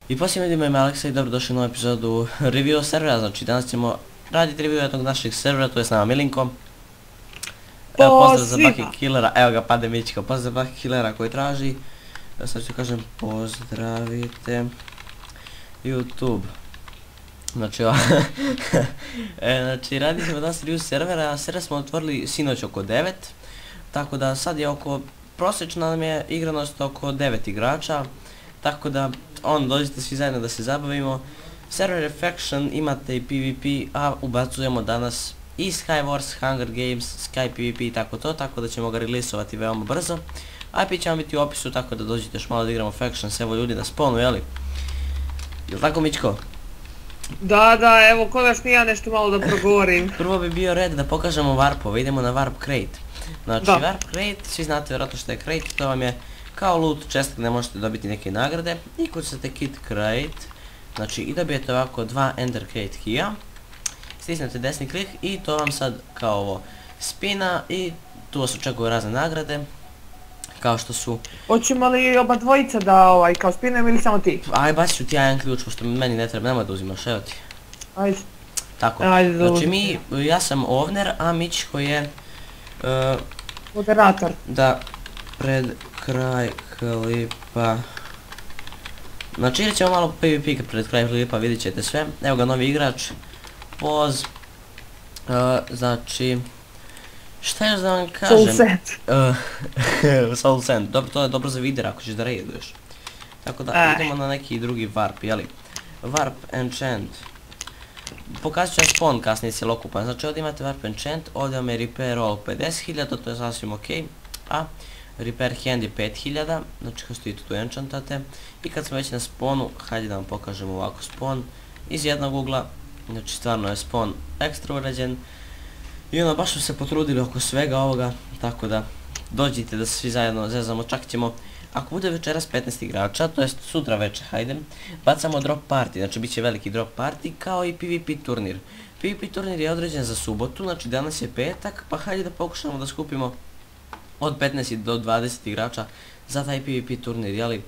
I poslije vidimo ime Aleksa i dobrodošli u novu epizodu review servera, znači danas ćemo raditi review jednog našeg servera, to je s nama Milinko. Evo pozdrav za Baki Killera, evo ga pade Mićko, pozdrav za Baki Killera koji traži. Sad ću kažem pozdravite YouTube. Znači znači radit ćemo danas review servera, a server smo otvorili sinoć oko 9. Tako da sad je oko, prosječna nam je igranost oko 9 igrača. Tako da dođite svi zajedno da se zabavimo. Server Faction imate i PvP, a ubacujemo danas i Skywars, Hunger Games, Sky PvP i tako da ćemo ga releaseovati veoma brzo. IP će vam biti u opisu, tako da dođite još malo da igramo Factions, evo ljudi na spawnu, jeli? Jel' tako Mićko? Da, evo konačno ja nešto malo da progovorim. Prvo bi bio red da pokažemo warpove, idemo na warp crate. Znači warp crate, svi znate vjerojatno što je crate, to vam je kao loot chest gdje možete dobiti neke nagrade. I kucate kit crate, znači i dobijete ovako dva ender crate kija. Stisnete desni klik i to vam sad kao ovo spina i tu vas očekuju razne nagrade. Kao što su... Hoćemo li oba dvojica da kao spinujem ili samo ti? Aj bacit ću ti ja jedan ključ pošto meni ne treba, nemoj da uzimaš, evo ti. Ajde. Tako, znači ja sam ovner, a Mićko je... moderator. Da, pred kraj klipa... Znači igrat ćemo malo PvP pred kraj klipa, vidit ćete sve. Evo ga novi igrač. Poz... Znači... Šta još da vam kažem? Soul Sand. Soul Sand, dobro, to je dobro za video ako ćeš da raiduješ. Tako da idemo na neki drugi warp, jeli? Warp enchant. Pokazat ću vam spawn kasnije cjelokupan, znači ovdje imate warp enchant, ovdje vam je repair all 50.000, to je sasvim ok. A repair hand je 5.000, znači kad stojite tu enchantate. I kad smo već na spawnu, hajde da vam pokažemo ovako spawn iz jednog ugla. Znači stvarno je spawn ekstra urađen. I baš smo se potrudili oko svega ovoga, tako da dođite da se svi zajedno zezamo, čak ćemo, ako bude večeras 15 igrača, to jest sutra večer, hajde, bacamo drop party, znači bit će veliki drop party, kao i PvP turnir. PvP turnir je određen za subotu, znači danas je petak, pa hajde da pokušamo da skupimo od 15 do 20 igrača za taj PvP turnir, jeli,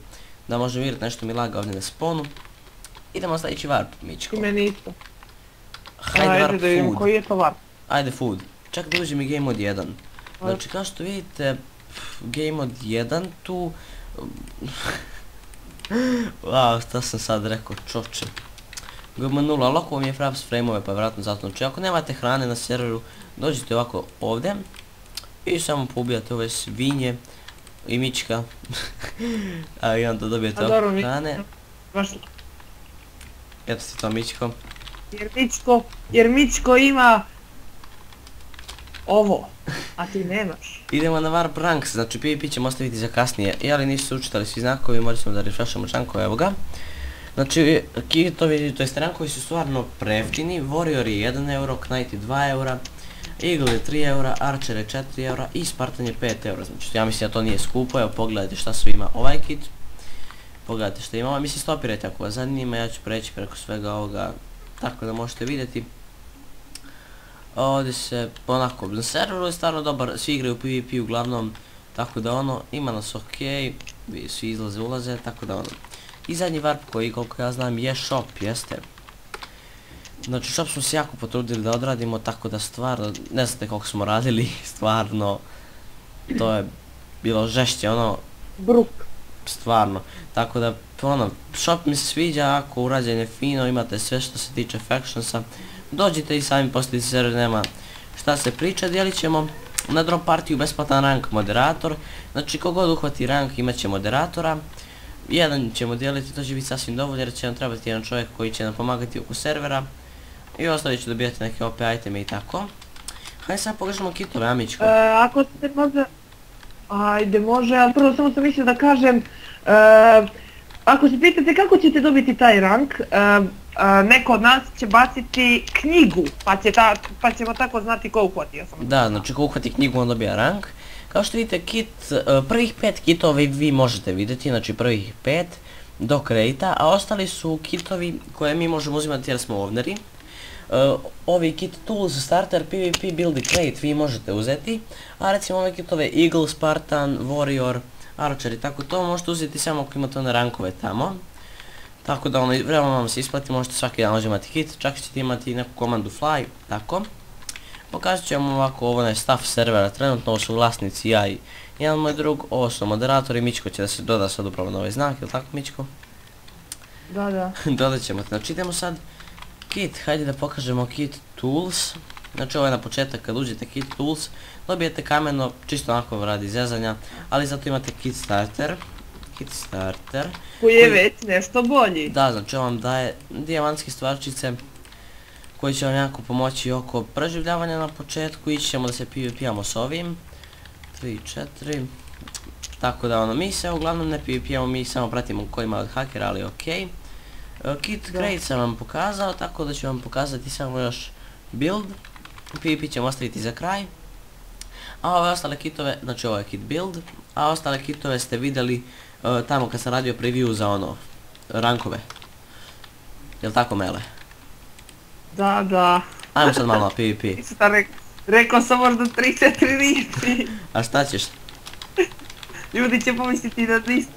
da možemo igrati nešto Milaga ovdje na spawnu. Idemo na sljedeći warp, Mićko. I meni isto. Hajde warp da vidimo food. koji je to warp. Ajde food, čak da uđe mi game mod 1. Znači kao što vidite, game mod 1 tu... Wow, šta sam sad rekao, čoče. GM0, ali oko vam je fraps frame-ove pa vjerojatno zato. Znači ako nemate hrane na serveru, dođite ovako ovdje i samo poubijate ove svinje i Mićka. A i onda dobijete ovako hrane. Eto si to Mićko. Jer Mićko ima... ovo, a ti nemaš. Idemo na warp ranks, znači PvP ćemo ostaviti za kasnije, ali nisu se učitali svi znakovi, morali smo da refreshamo člankove, evo ga. Znači, kitovi, to jest rankovi su stvarno prejeftini, Warrior je 1 euro, Knight je 2 eura, Eagle je 3 eura, Archer je 4 eura i Spartan je 5 eura, znači ja mislim da to nije skupo, evo pogledajte šta sve ima ovaj kit. Pogledajte šta ima, mislim stopirajte ako vas zanima, ja ću preći preko svega ovoga, tako da možete vidjeti. Ovdje se onako, na serveru je stvarno dobar, svi igraju PvP uglavnom, tako da ima nas ok, svi izlaze, ulaze, tako da I zadnji warp koji koliko ja znam je shop, jeste. Znači shop smo se jako potrudili da odradimo, tako da stvarno, ne znate koliko smo radili, stvarno, to je bilo žešće, Bruk. Stvarno, tako da, shop mi se sviđa, ako urađen je fino, imate sve što se tiče Factionsa. Dođite i sami postavite server, nema šta se priča, dijelit ćemo na drop partiju besplatan rank moderator. Znači kogod uhvati rank imat će moderatora. Jedan ćemo dijeliti, to će biti sasvim dovoljno jer će nam trebati jedan čovjek koji će nam pomagati oko servera. I ostali će dobijati neke OP iteme i tako. Hajde sad pogledamo kitove, Amićko. Ako se može... Ajde može, ali prvo samo sam mislio da kažem... Ako se pitate kako ćete dobiti taj rank, neko od nas će baciti knjigu, pa ćemo tako znati ko uhvatio sam. Da, znači ko uhvati knjigu on dobija rank. Kao što vidite kit, prvih 5 kitova vi možete vidjeti, znači prvih 5 do crate-a, a ostali su kitovi koje mi možemo uzimati jer smo ovneri. Ovi kit tools, starter, PvP, build i crate vi možete uzeti, a recimo ove kitove Eagle, Spartan, Warrior, Archer i tako to možete uzeti samo ako imate one rankove tamo. Tako da realno vam se isplati, možete svaki dan uzimati kit, čak ćete imati neku komandu fly, tako. Pokazat ću vam ovako, ovo je staff servera, trenutno ovo su vlasnici ja i jedan moj drug, ovo su moderatori, Mičko će da se doda sad upravo na ovaj znak, jel tako Mičko? Da. Dodat ćemo, znači idemo sad kit, hajde da pokažemo kit tools. Znači ovo je na početak, kad uđete kit tools, dobijete kameno, čisto onako radi zezanja, ali zato imate kit starter. Koji je već nešto bolji. Da, znači on vam daje dijamantske stvarčice koji će vam jako pomoći oko preživljavanja na početku. Ići ćemo da se PvP-amo s ovim 3, 4. Tako da mi se uglavnom ne PvP-amo, mi samo pratimo ko ima od hakera, ali okej. Kit crate sam vam pokazao, tako da ću vam pokazati samo još build. PvP ćemo ostaviti za kraj. A ove ostale kitove, znači ovo je kit build, a ostale kitove ste vidjeli tamo kad sam radio preview za rankove. Jel tako Mele? Da. Ajmo sad malo na PvP. Rekao sam možda 3-4 riječi. A šta ćeš? Ljudi će pomisliti da nisi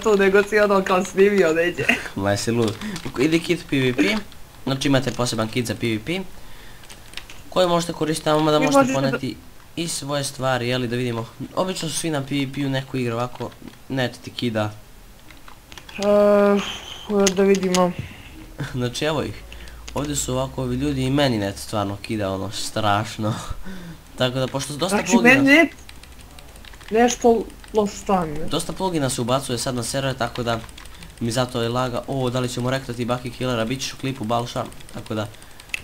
to, nego si kao snimio neđe. Ma jesi lud. Ide kit PvP, znači imate poseban kit za PvP koji možete koristiti tamo da možete poneti i svoje stvari, jeli da vidimo. Obično su svi na PvP-u neku igru ovako, net ti kida. Da vidimo. Znači evo ih. Ovdje su ovako ovi ljudi i meni net stvarno kida strašno. Tako da pošto dosta plugina... Znači meni net nešto lostane. Dosta plugina se ubacuje sad na server, tako da mi zato je laga. Da li ćemo rektati Bucky Killera, bit ćeš u klipu Balša, tako da...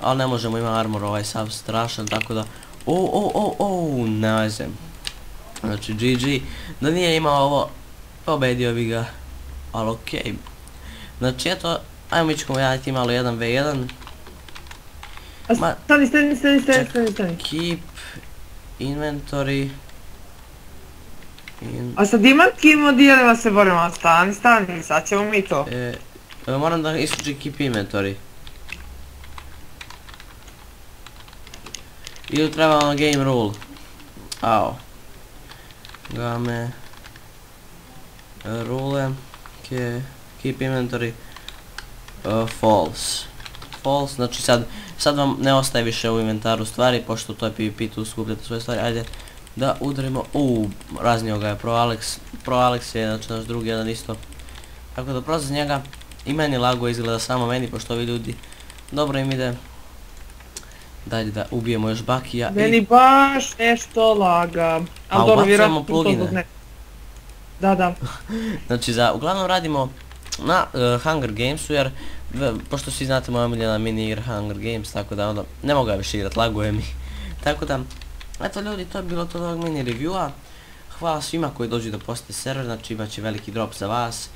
Ali ne možemo, ima armor ovaj sav strašan, tako da... ne znam. Znači GG, da nije imao ovo, pobedio bi ga, ali okej. Znači eto, ajmo mi ćemo raditi malo 1v1. Stani. Keep inventory. A sa dijamantskim dijelima se borimo, stani, sad ćemo mi to. Moram da isključim keep inventory. Ili treba game rule. Game rule keep inventory false. Znači sad vam ne ostaje više u inventaru stvari, pošto to je PvP, tu skupljate svoje stvari. Ajde da udarimo. Raznio ga je Pro Alex je znači naš drugi jedan isto. Tako da prozaz njega i meni lago izgleda, samo meni, pošto ovi ljudi dobro im ide. Dalje da ubijemo još Bakija. Meni baš nešto laga. A ubacujemo plugine. Da. Znači uglavnom radimo na Hunger Gamesu, jer pošto svi znate moja omiljena mini igra Hunger Games, tako da onda ne mogu ja više igrat, laguje mi. Tako da, eto ljudi, to je bilo to od ovog mini reviewa. Hvala svima koji dođu da posjete server, znači imat će veliki drop za vas.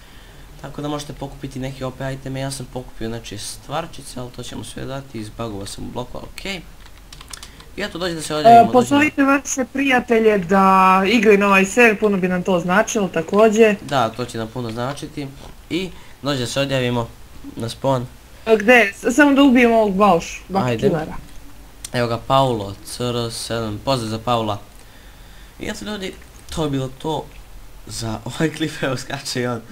Tako da možete pokupiti neke OP iteme, ja sam pokupio znači stvarčice, ali to ćemo sve dati, izbagova sam u bloku, okej. I eto, dođe da se odjavimo. Pozovite vaše prijatelje da igraju na ovaj server, puno bi nam to značilo također. Da, to će nam puno značiti. I dođe da se odjavimo na spawn. Gdje? Samo da ubijemo ovog Bucky Killera. Evo ga Paulo, CR7, pozdrav za Paula. I eto ljudi, to je bilo to za ovaj klip, evo skače i on.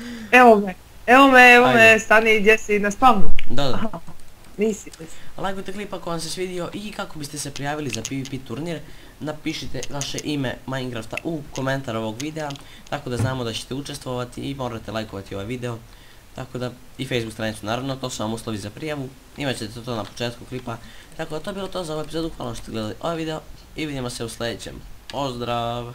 Evo me, stani gdje si na spawnu. Da. Nisi. Lajkujte klip ako vam se svidio i kako biste se prijavili za PvP turnir, napišite vaše ime Minecrafta u komentar ovog videa, tako da znamo da ćete učestvovati i morate lajkovati ovaj video. Tako da i Facebook stranicu naravno, to su vam uslovi za prijavu, imat ćete to na početku klipa. Tako da to je bilo to za ovu epizodu, hvala što ste gledali ovaj video i vidimo se u sljedećem. Pozdrav!